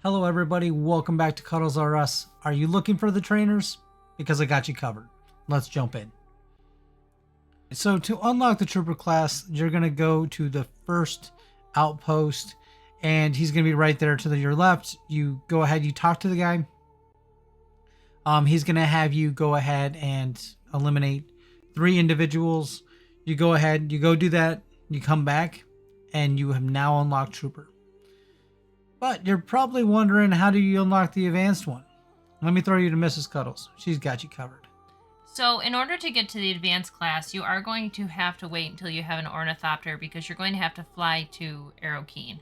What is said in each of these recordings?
Hello everybody, welcome back to Cuddles R Us. Are you looking for the trainers? Because I got you covered. Let's jump in. So to unlock the trooper class, you're going to go to the first outpost and he's going to be right there to your left. You go ahead, you talk to the guy. He's going to have you go ahead and eliminate 3 individuals. You go ahead, you go do that, you come back, and you have now unlocked trooper. But you're probably wondering, how do you unlock the advanced one? Let me throw you to Mrs. Cuddles. She's got you covered. So in order to get to the advanced class, you are going to have to wait until you have an ornithopter because you're going to have to fly to Arrokin.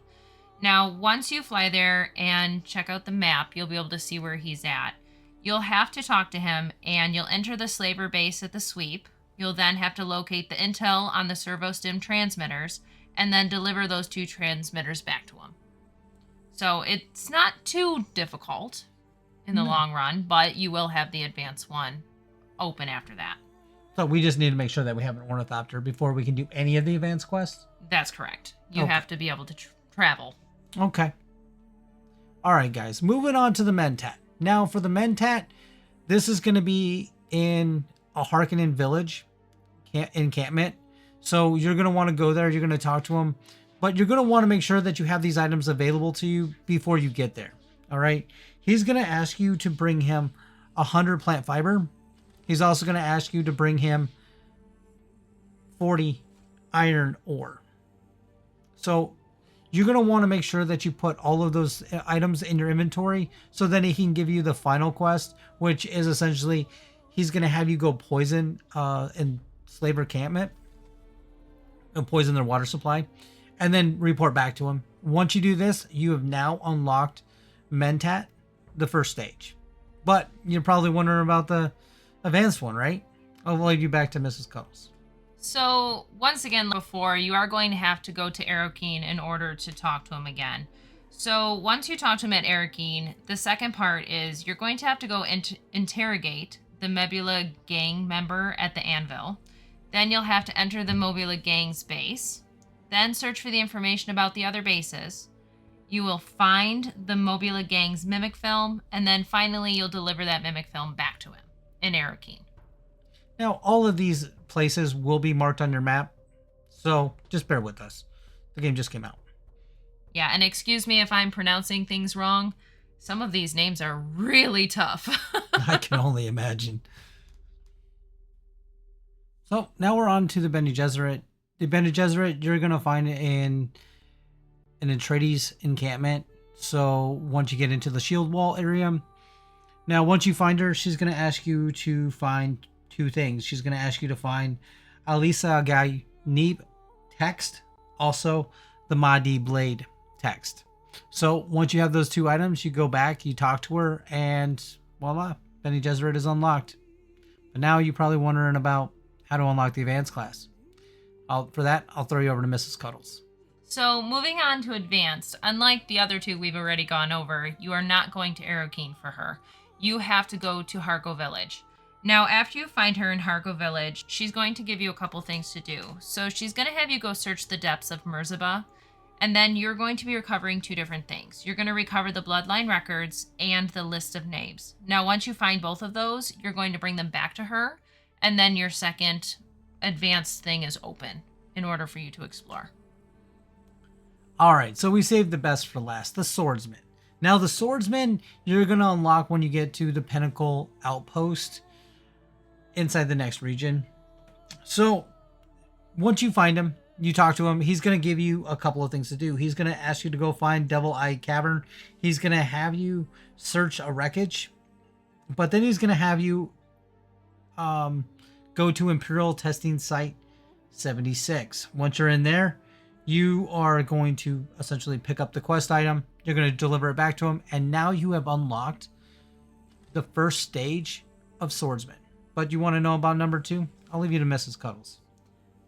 Now, once you fly there and check out the map, you'll be able to see where he's at. You'll have to talk to him and you'll enter the slaver base at the sweep. You'll then have to locate the intel on the servo stim transmitters and then deliver those 2 transmitters back to him. So it's not too difficult in the long run, but you will have the advanced one open after that. So we just need to make sure that we have an ornithopter before we can do any of the advanced quests? That's correct. You have to be able to travel. Okay. All right, guys. Moving on to the Mentat. Now, for the Mentat, this is going to be in a Harkonnen village encampment. So you're going to want to go there. You're going to talk to him. But you're going to want to make sure that you have these items available to you before you get there. All right. He's going to ask you to bring him 100 plant fiber. He's also going to ask you to bring him 40 iron ore. So you're going to want to make sure that you put all of those items in your inventory so then he can give you the final quest, which is essentially he's going to have you go poison in slaver encampment and poison their water supply and then report back to him. Once you do this, you have now unlocked Mentat, the first stage. But you're probably wondering about the advanced one, right? I'll lead you back to Mrs. Cuddles. So once again, before, you are going to have to go to Arrokin in order to talk to him again. So once you talk to him at Arrokin, the second part is you're going to have to go interrogate the Mobila Gang member at the anvil. Then you'll have to enter the Mobila Gang's base. Then search for the information about the other bases. You will find the Mobila Gang's mimic film, and then finally you'll deliver that mimic film back to him in Arrokin. Now, all of these places will be marked on your map, so just bear with us. The game just came out. Yeah, and excuse me if I'm pronouncing things wrong. Some of these names are really tough. I can only imagine. So now we're on to the Bene Gesserit. The Bene Gesserit you're going to find in an Atreides encampment. So once you get into the shield wall area. Now once you find her, she's going to ask you to find 2 things. She's going to ask you to find Alisa Gai Neeb text, also the Mahdi Blade text. So once you have those 2 items, you go back, you talk to her, and voila, Bene Gesserit is unlocked. But now you're probably wondering about how to unlock the advanced class. For that, I'll throw you over to Mrs. Cuddles. So moving on to advanced, unlike the other 2 we've already gone over, you are not going to Arrokin for her. You have to go to Harco Village. Now, after you find her in Harco Village, she's going to give you a couple things to do. So she's going to have you go search the depths of Merzaba, and then you're going to be recovering 2 different things. You're going to recover the bloodline records and the list of names. Now, once you find both of those, you're going to bring them back to her, and then your second advanced thing is open in order for you to explore. All right, so we saved the best for last, the Swordsman. Now, the Swordsman, you're going to unlock when you get to the pinnacle outpost inside the next region. So once you find him, you talk to him, he's going to give you a couple of things to do. He's going to ask you to go find Devil Eye Cavern. He's going to have you search a wreckage, but then he's going to have you go to Imperial Testing Site 76. Once you're in there, you are going to essentially pick up the quest item. You're going to deliver it back to him, and now you have unlocked the first stage of Swordsman. But you want to know about number 2? I'll leave you to Mrs. Cuddles.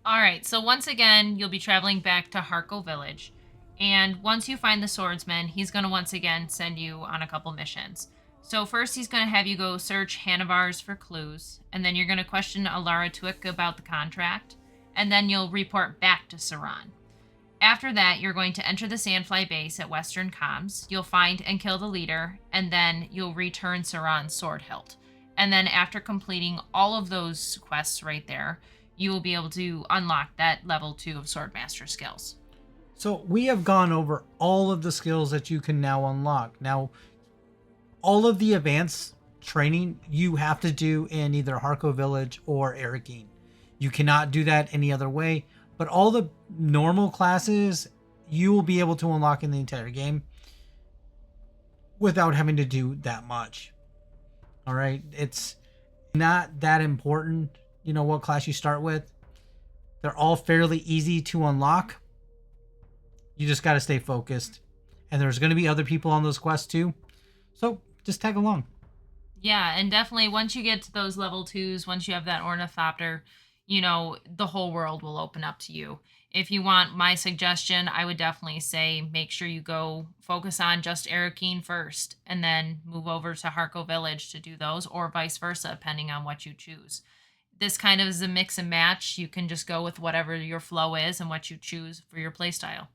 All right, so once again, you'll be traveling back to Harco Village. And once you find the Swordsman, he's going to once again send you on a couple missions. So first, he's going to have you go search Hanavars for clues. And then you're going to question Alara Tuick about the contract. And then you'll report back to Saran. After that, you're going to enter the Sandfly base at Western Comms. You'll find and kill the leader, and then you'll return Saran's sword hilt. And then after completing all of those quests right there, you will be able to unlock that level 2 of Swordmaster skills. So we have gone over all of the skills that you can now unlock. Now, all of the advanced training you have to do in either Harco Village or Arrokin. You cannot do that any other way, but all the normal classes you will be able to unlock in the entire game without having to do that much. All right, it's not that important, what class you start with. They're all fairly easy to unlock. You just got to stay focused. And there's going to be other people on those quests too. So just tag along. Yeah, and definitely once you get to those level 2s, once you have that ornithopter, the whole world will open up to you. If you want my suggestion, I would definitely say make sure you go focus on just Arrokin first and then move over to Harco Village to do those, or vice versa, depending on what you choose. This kind of is a mix and match. You can just go with whatever your flow is and what you choose for your playstyle.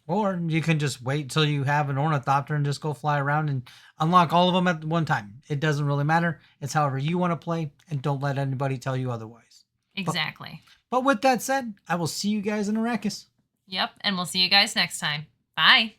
Or you can just wait till you have an ornithopter and just go fly around and unlock all of them at one time. It doesn't really matter. It's however you want to play, and don't let anybody tell you otherwise. Exactly. But with that said, I will see you guys in Arrakis. Yep, and we'll see you guys next time. Bye.